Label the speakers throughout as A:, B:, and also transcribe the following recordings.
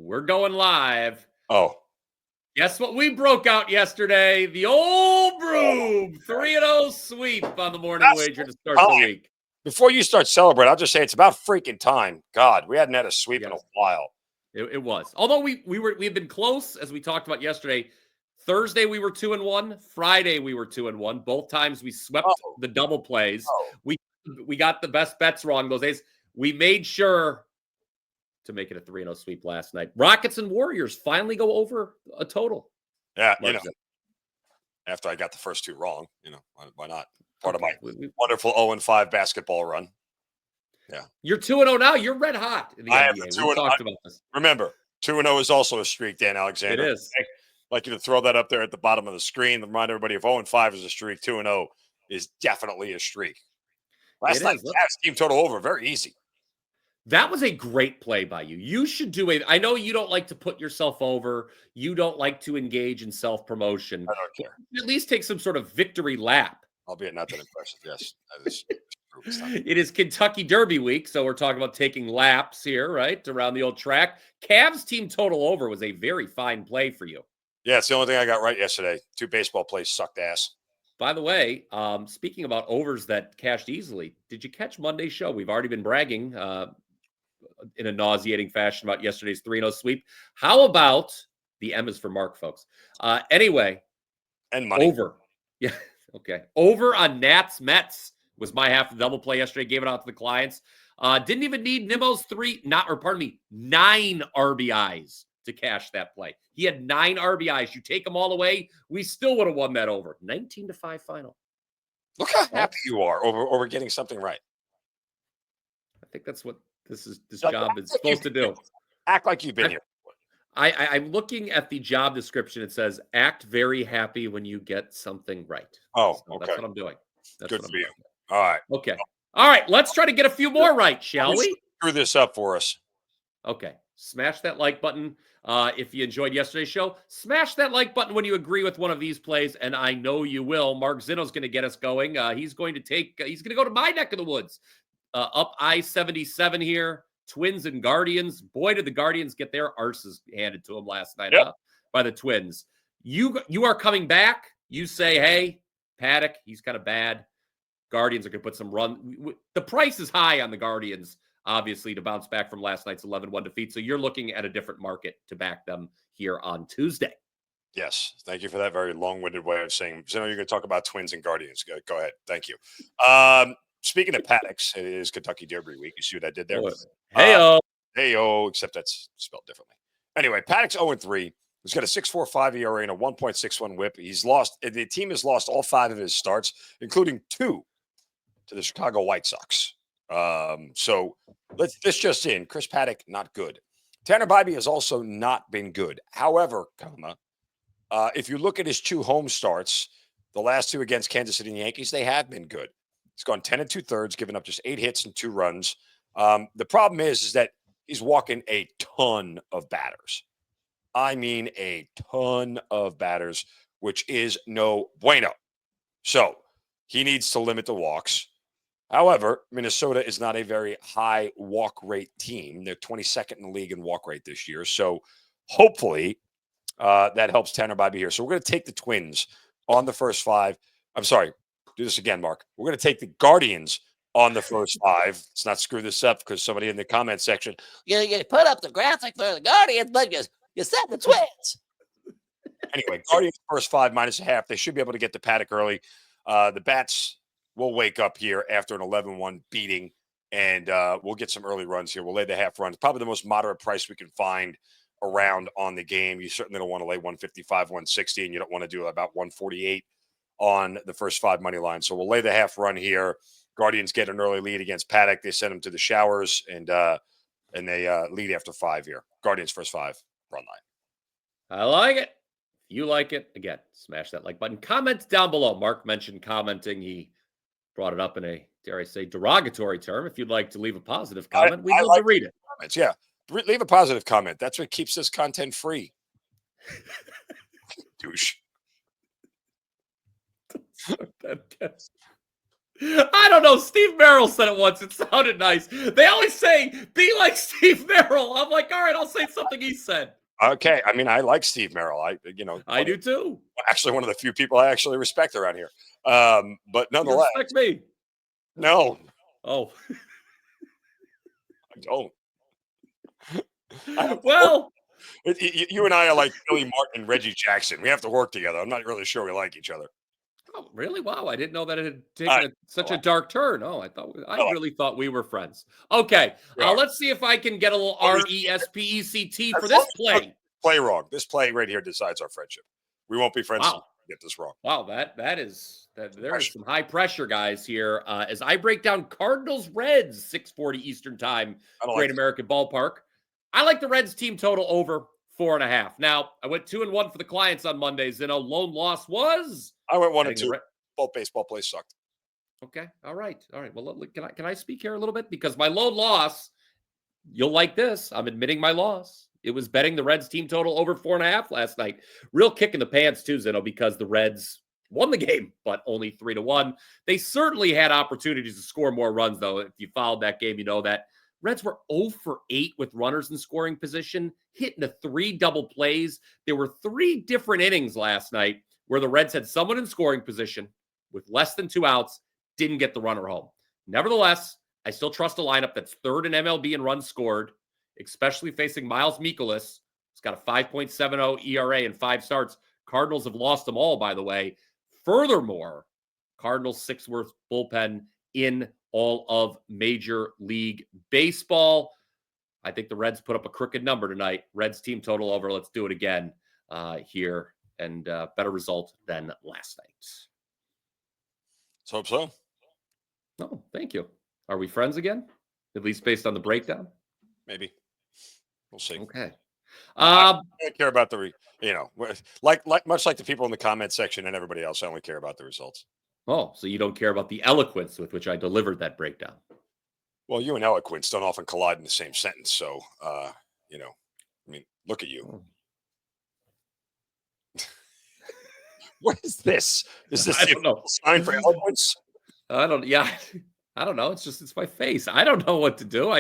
A: we're going live.
B: Oh.
A: Guess what we broke out yesterday? The old broom 3-0 sweep on the morning wager to start the week.
B: Before you start celebrating, I'll just say it's about freaking time. God, we hadn't had a sweep in a while.
A: It was. Although we had been close, as we talked about yesterday. Thursday we were 2-1. Friday we were 2-1. Both times we swept the double plays. We got the best bets wrong those days. We made sure to make it a 3-0 sweep last night. Rockets and Warriors finally go over a total.
B: Yeah, after I got the first two wrong, why not? Part of my wonderful 0-5 basketball run. Yeah.
A: You're 2-0 now. You're red hot in the NBA. We talked about this.
B: Remember, 2-0 is also a streak, Dan Alexander.
A: It is.
B: I'd like you to throw that up there at the bottom of the screen. Remind everybody if 0-5 is a streak, 2-0 is definitely a streak. Last night, Cavs team total over. Very easy.
A: That was a great play by you. You should do it. I know you don't like to put yourself over. You don't like to engage in self-promotion.
B: I don't care.
A: At least take some sort of victory lap.
B: Albeit not that impressive, yes. That is
A: it is Kentucky Derby week, so we're talking about taking laps here, right, around the old track. Cavs team total over was a very fine play for you.
B: Yeah, it's the only thing I got right yesterday. Two baseball plays sucked ass.
A: By the way, speaking about overs that cashed easily, did you catch Monday's show? We've already been bragging in a nauseating fashion about yesterday's 3-0 sweep. How about the M is for Mark, folks? Anyway.
B: And money.
A: Over. Yeah, okay. Over on Nats Mets was my half the double play yesterday. Gave it out to the clients. Didn't even need Nimmo's 9 RBIs to cash that play. He had 9 RBIs. You take them all away, we still would have won that over. 19-5 final.
B: Look how happy you are over getting something right.
A: I think that's what this job is supposed to do.
B: Act like you've been here.
A: I'm looking at the job description. It says, act very happy when you get something right.
B: Oh,
A: so
B: okay.
A: That's what I'm doing.
B: Good for you. All right.
A: Okay. All right. Let's try to get a few more right, shall we?
B: Screw this up for us.
A: Okay. Smash that like button. If you enjoyed yesterday's show, smash that like button when you agree with one of these plays, and I know you will. Mark Zinno's going to get us going. He's going to go to my neck of the woods. Up I-77 here. Twins and Guardians. Boy, did the Guardians get their arses handed to them last night by the Twins. You are coming back. You say, hey, Paddock, he's kind of bad. Guardians are going to put some run. The price is high on the Guardians, obviously, to bounce back from last night's 11-1 defeat. So you're looking at a different market to back them here on Tuesday.
B: Yes. Thank you for that very long-winded way of saying, Zinno, you're going to talk about Twins and Guardians. Go ahead. Thank you. Speaking of Paddocks, it is Kentucky Derby week. You see what I did there?
A: Hey-o.
B: Hey-o, except that's spelled differently. Anyway, Paddock's 0-3. He's got a 6.45 ERA and a 1.61 whip. The team has lost all 5 of his starts, including 2 to the Chicago White Sox. So let's just in. Chris Paddock, not good. Tanner Bybee has also not been good. However, if you look at his 2 home starts, the last 2 against Kansas City and Yankees, they have been good. He's gone 10 2/3, giving up just 8 hits and 2 runs. The problem is that he's walking a ton of batters. I mean, a ton of batters, which is no bueno. So he needs to limit the walks. However, Minnesota is not a very high walk rate team. They're 22nd in the league in walk rate this year. So hopefully that helps Tanner Bybee here. So we're going to take the Twins on the first 5. I'm sorry. Do this again, Mark. We're going to take the Guardians on the first 5. Let's not screw this up because somebody in the comment section,
C: you put up the graphic for the Guardians, but you said the Twins.
B: Anyway, Guardians first 5 -0.5. They should be able to get the Paddock early. The Bats will wake up here after an 11-1 beating, and we'll get some early runs here. We'll lay the half runs. Probably the most moderate price we can find around on the game. You certainly don't want to lay 155, 160, and you don't want to do about 148 on the first 5 money line. So we'll lay the half run here. Guardians get an early lead against Paddock. They send him to the showers, and they lead after 5 here. Guardians first 5 run line.
A: I like it. If you like it, again, smash that like button. Comment down below. Mark mentioned commenting. He brought it up in a, dare I say, derogatory term. If you'd like to leave a positive comment, we'd love to read it.
B: Comments, yeah. Leave a positive comment. That's what keeps this content free. Douche.
A: I don't know. Steve Merrill said it once. It sounded nice. They always say, be like Steve Merrill. I'm like, all right, I'll say something he said.
B: Okay. I mean, I like Steve Merrill.
A: I do too.
B: Actually, one of the few people I actually respect around here. But
A: You
B: nonetheless,
A: respect me.
B: no,
A: Oh,
B: I don't. I have to
A: well,
B: you and I are like Billy Martin and Reggie Jackson. We have to work together. I'm not really sure we like each other.
A: oh, really? Wow. I didn't know that it had
B: I,
A: taken such a dark turn. Oh, I
B: I like,
A: really thought we were friends. Okay.
B: we are.
A: Let's see if I can get a little RESPECT for
B: As
A: this
B: long as we don't
A: play.
B: play wrong. This play right here decides our friendship. We won't be friends.
A: Wow.
B: If we get this wrong.
A: Wow, there is
B: Pressure.
A: some high pressure, guys, here. As I break down Cardinals Reds, 6:40 Eastern Time,
B: I don't
A: Great
B: like
A: American Ballpark. I like the Reds team total over 4.5. Now, I went 2-1 for the clients on Monday. Zinno, lone loss was.
B: I went 1 and
A: betting the
B: 2. Both baseball plays sucked.
A: Okay, all right. Well, can I speak here a little bit because my lone loss. You'll like this. I'm admitting my loss. It was betting the Reds team total over 4.5 last night. Real kick in the pants too, Zinno, because the Reds won the game, but only 3-1. They certainly had opportunities to score more runs, though. If you followed that game, you know that Reds were 0 for 8 with runners in scoring position, hitting the 3 double plays. There were 3 different innings last night where the Reds had someone in scoring position with less than 2 outs, didn't get the runner home. Nevertheless, I still trust a lineup that's third in MLB in runs scored, especially facing Miles Mikolas. He's got a 5.70 ERA and 5 starts. Cardinals have lost them all, by the way. Furthermore, Cardinals' 6th worst bullpen in all of Major League Baseball. I think the Reds put up a crooked number tonight. Reds team total over. Let's do it again here. And better result than last night.
B: Let's hope so.
A: Oh, thank you. Are we friends again? At least based on the breakdown?
B: Maybe. We'll see.
A: Okay.
B: I don't care about like much like the people in the comment section and everybody else. I only care about the results.
A: Oh, so you don't care about the eloquence with which I delivered that breakdown.
B: Well, you and eloquence don't often collide in the same sentence. So, I mean, look at you. What is this? Is this
A: I don't know.
B: sign for eloquence?
A: I don't know. It's my face. I don't know what to do.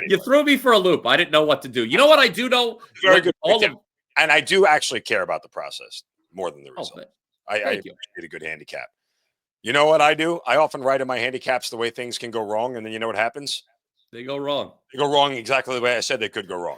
A: You threw me for a loop. I didn't know what to do. You know what I do know?
B: Very good. And I do actually care about the process more than the result. I appreciate a good handicap. You know what I do? I often write in my handicaps the way things can go wrong, and then you know what happens?
A: They go wrong.
B: They go wrong exactly the way I said they could go wrong.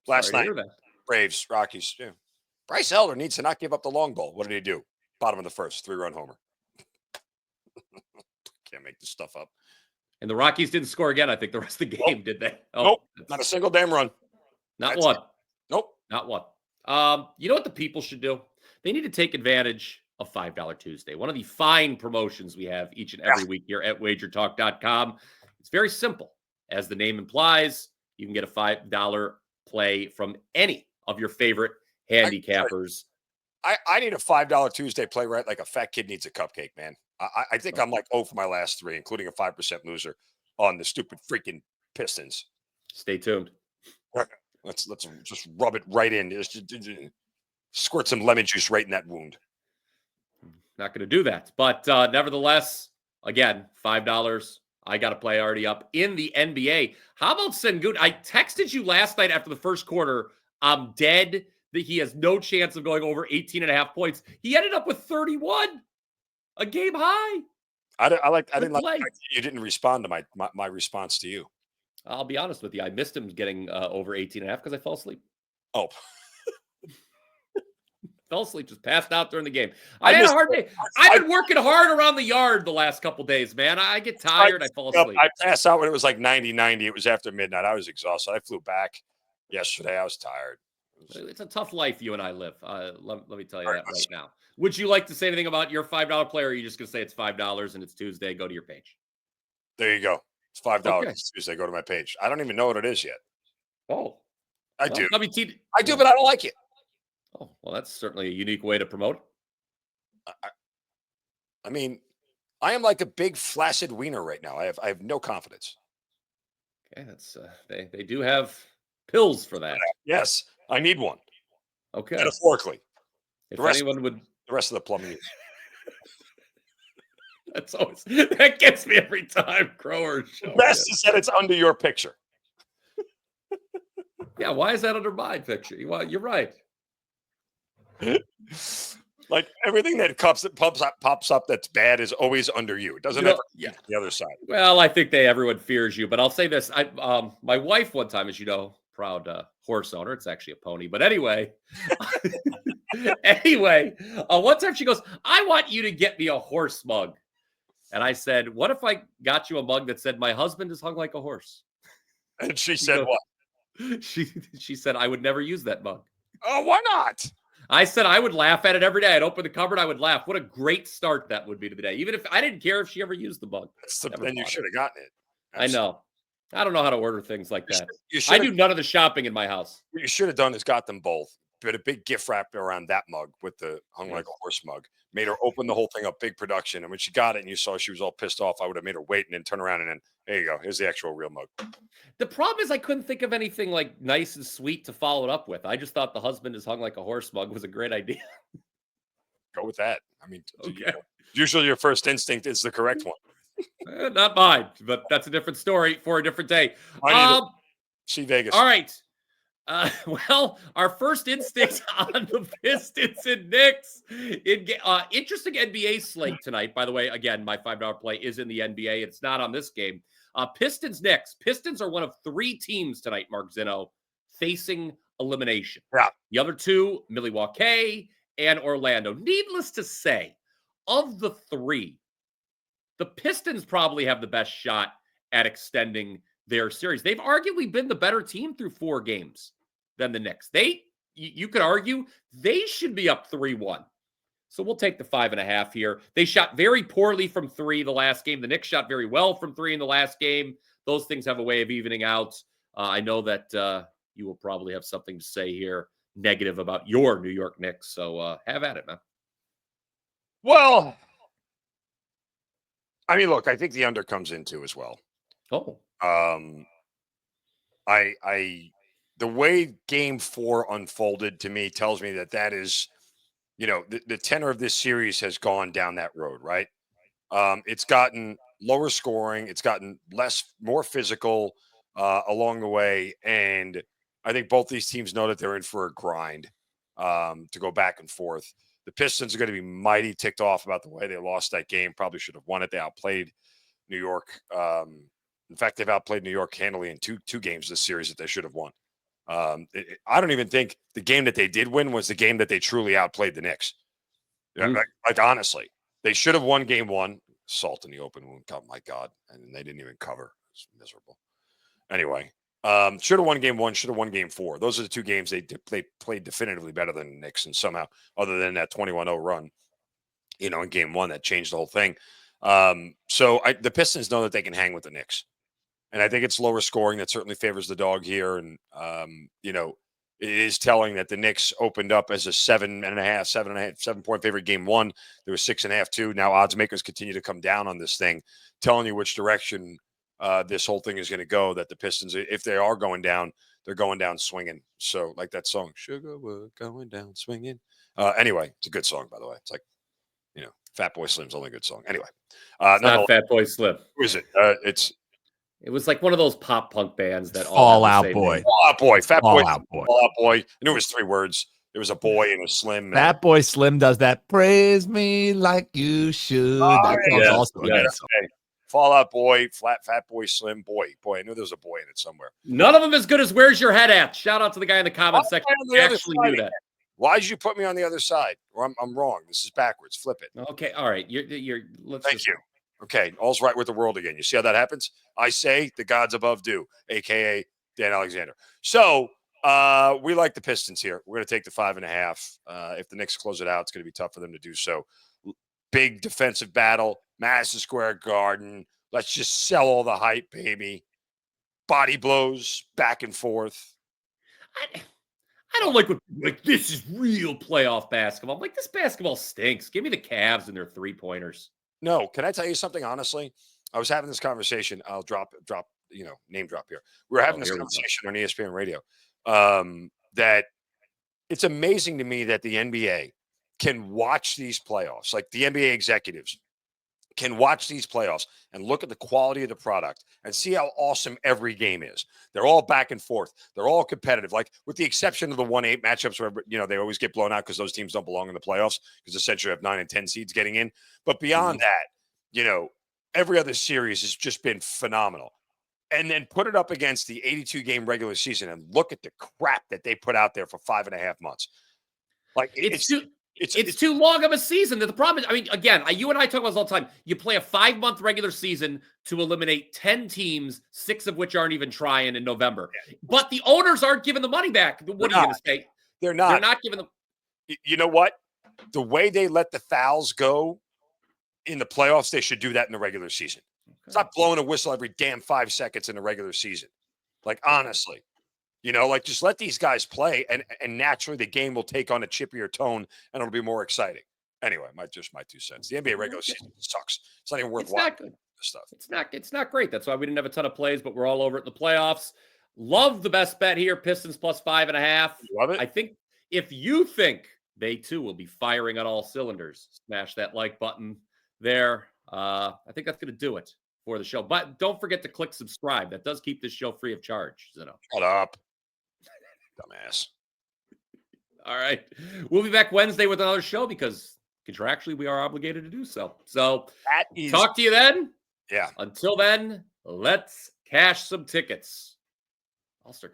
B: Last night, Braves, Rockies. Yeah. Bryce Elder needs to not give up the long ball. What did he do? Bottom of the first, 3-run homer. Can't make this stuff up.
A: And the Rockies didn't score again, I think, the rest of the game, did they?
B: Oh, nope. Not a single damn run.
A: Not one.
B: Nope.
A: Not one. You know what the people should do? They need to take advantage of $5 Tuesday, one of the fine promotions we have each and every week here at WagerTalk.com. It's very simple. As the name implies, you can get a $5 play from any of your favorite handicappers.
B: I need a $5 Tuesday play, right? Like a fat kid needs a cupcake, man. I think I'm like 0 for my last 3, including a 5% loser on the stupid freaking Pistons.
A: Stay tuned.
B: Let's just rub it right in. Just squirt some lemon juice right in that wound.
A: Not going to do that. But nevertheless, again, $5. I got a play already up in the NBA. How about Sengun? I texted you last night after the first quarter. I'm dead that he has no chance of going over 18.5 points. He ended up with 31, a game high.
B: I didn't like you didn't respond to my response to you.
A: I'll be honest with you. I missed him getting over 18.5 because I fell asleep.
B: Oh.
A: Fell asleep, just passed out during the game. I had a hard day. I've been working hard around the yard the last couple days, man. I get tired. I fall asleep.
B: I passed out when it was like 90. It was after midnight. I was exhausted. I flew back yesterday. I was tired.
A: It's a tough life you and I live. Let me tell you that right now. Would you like to say anything about your $5 play, or are you just going to say it's $5 and it's Tuesday? Go to your page.
B: There you go. It's $5 It's Tuesday. Go to my page. I don't even know what it is yet.
A: Oh.
B: I do.
A: I
B: do, but I don't like it.
A: Oh, well, that's certainly a unique way to promote.
B: I mean, I am like a big flaccid wiener right now. I have no confidence.
A: Okay, that's they do have pills for that.
B: Yes, I need one.
A: Okay.
B: Metaphorically.
A: If anyone would
B: the rest of the plumbing.
A: That gets me every time. Grower show.
B: Best is that it's under your picture.
A: Yeah, why is that under my picture? Well, you're right.
B: Like everything that pops up that's bad is always under you. It doesn't ever
A: Yeah.
B: the other side.
A: Well, I think everyone fears you, but I'll say this: my wife one time, as you know, proud horse owner. It's actually a pony, but anyway, one time she goes, "I want you to get me a horse mug," and I said, "What if I got you a mug that said my husband is hung like a horse?"
B: And she said, "What?"
A: She said, "I would never use that mug."
B: Oh, why not?
A: I said I would laugh at it every day. I'd open the cupboard. I would laugh. What a great start that would be to the day. Even if I didn't care if she ever used the mug.
B: Then you should have gotten it.
A: I know. I don't know how to order things like that.
B: You
A: I do none of the shopping in my house.
B: What you should have done is got them both. Put a big gift wrap around that mug with the hung like a horse mug. Made her open the whole thing up, big production. And when she got it and you saw she was all pissed off, I would have made her wait and then turn around and then, there you go. Here's the actual real mug.
A: The problem is I couldn't think of anything like nice and sweet to follow it up with. I just thought the husband is hung like a horse mug was a great idea.
B: Go with that. I mean,
A: Okay.
B: Usually your first instinct is the correct one.
A: Not mine, but that's a different story for a different day.
B: See Vegas.
A: All right. Well, our first instinct on the Pistons and Knicks. Interesting NBA slate tonight. By the way, again, my $5 play is in the NBA. It's not on this game. Pistons Knicks. Pistons are one of 3 teams tonight, Mark Zinno, facing elimination.
B: Yeah.
A: The other 2, Milwaukee and Orlando. Needless to say, of the 3, the Pistons probably have the best shot at extending their series. They've arguably been the better team through 4 games than the Knicks. You could argue they should be up 3-1. So we'll take the 5.5 here. They shot very poorly from 3 the last game. The Knicks shot very well from 3 in the last game. Those things have a way of evening out. I know that you will probably have something to say here negative about your New York Knicks. So have at it, man.
B: Well, I mean, look, I think the under comes into as well.
A: Oh.
B: The way game 4 unfolded to me tells me that is, the tenor of this series has gone down that road, right? It's gotten lower scoring. It's gotten more physical along the way. And I think both these teams know that they're in for a grind to go back and forth. The Pistons are going to be mighty ticked off about the way they lost that game. Probably should have won it. They outplayed New York. In fact, they've outplayed New York handily in two games this series that they should have won. I don't even think the game that they did win was the game that they truly outplayed the Knicks. Like honestly, they should have won game 1. Salt in the open wound. Oh my God. And they didn't even cover. It's miserable. Anyway, should have won game 1, should have won game 4. Those are the 2 games they played definitively better than the Knicks. And somehow, other than that 21-0 run, in game 1, that changed the whole thing. So the Pistons know that they can hang with the Knicks. And I think it's lower scoring. That certainly favors the dog here. And, it is telling that the Knicks opened up as a 7-point favorite game 1. There was 6.5, 2. Now odds makers continue to come down on this thing, telling you which direction this whole thing is going to go, that the Pistons, if they are going down, they're going down swinging. So like that song, Sugar, we're going down swinging. Anyway, it's a good song, by the way. It's like, Fatboy Slim's only good song. Anyway.
A: It's not Fatboy Slim.
B: Who is it?
A: It was like one of those pop punk bands that
D: Fall Out Boy.
B: Fall Out Boy. Fat
D: Fall
B: Boy.
D: Out Boy.
B: Fall Out Boy. I knew it was 3 words. There was a boy and a slim.
D: Fat Boy Slim does that. Praise me like you should. That song's also a good song.
B: Okay. Fall Out Boy, Fat Boy Slim. Boy, I knew there was a boy in it somewhere.
A: None of them as good as Where's Your Head At? Shout out to the guy in the comment section. I actually knew that.
B: Why did you put me on the other side? Or I'm wrong. This is backwards. Flip it.
A: Okay. All right.
B: Thank you. Okay. All's right with the world again. You see how that happens? I say the gods above do, a.k.a. Dan Alexander. So we like the Pistons here. We're going to take the 5.5. If the Knicks close it out, it's going to be tough for them to do so. Big defensive battle, Madison Square Garden. Let's just sell all the hype, baby. Body blows back and forth.
A: I don't like this is real playoff basketball. I'm like, this basketball stinks. Give me the Cavs and their 3-pointers.
B: No, can I tell you something honestly? I was having this conversation. I'll drop, name drop here. We were having this conversation on ESPN radio. That it's amazing to me that the NBA can watch these playoffs, like the NBA executives can watch these playoffs and look at the quality of the product and see how awesome every game is. They're all back and forth. They're all competitive, like with the exception of the 1-8 matchups where, they always get blown out because those teams don't belong in the playoffs because essentially you have 9 and 10 seeds getting in. But beyond that, every other series has just been phenomenal. And then put it up against the 82-game regular season and look at the crap that they put out there for 5.5 months. Like
A: it's too long of a season. The problem is, again, you and I talk about this all the time. You play a 5-month regular season to eliminate 10 teams, 6 of which aren't even trying in November. But the owners aren't giving the money back. What are you going to say?
B: They're not.
A: They're not giving them.
B: You know what? The way they let the fouls go in the playoffs, they should do that in the regular season. Stop blowing a whistle every damn 5 seconds in the regular season. Like, honestly. Just let these guys play, and naturally the game will take on a chippier tone, and it'll be more exciting. Anyway, my 2 cents. The NBA regular season sucks. It's not even worth watching this stuff.
A: It's not great. That's why we didn't have a ton of plays, but we're all over it in the playoffs. Love the best bet here, Pistons plus 5.5.
B: Love it.
A: I think if you think they too will be firing on all cylinders, smash that like button there. I think that's going to do it for the show. But don't forget to click subscribe. That does keep this show free of charge.
B: Shut up. Dumbass.
A: All right. We'll be back Wednesday with another show because contractually we are obligated to do so. So talk to you then.
B: Yeah.
A: Until then, let's cash some tickets. I'll start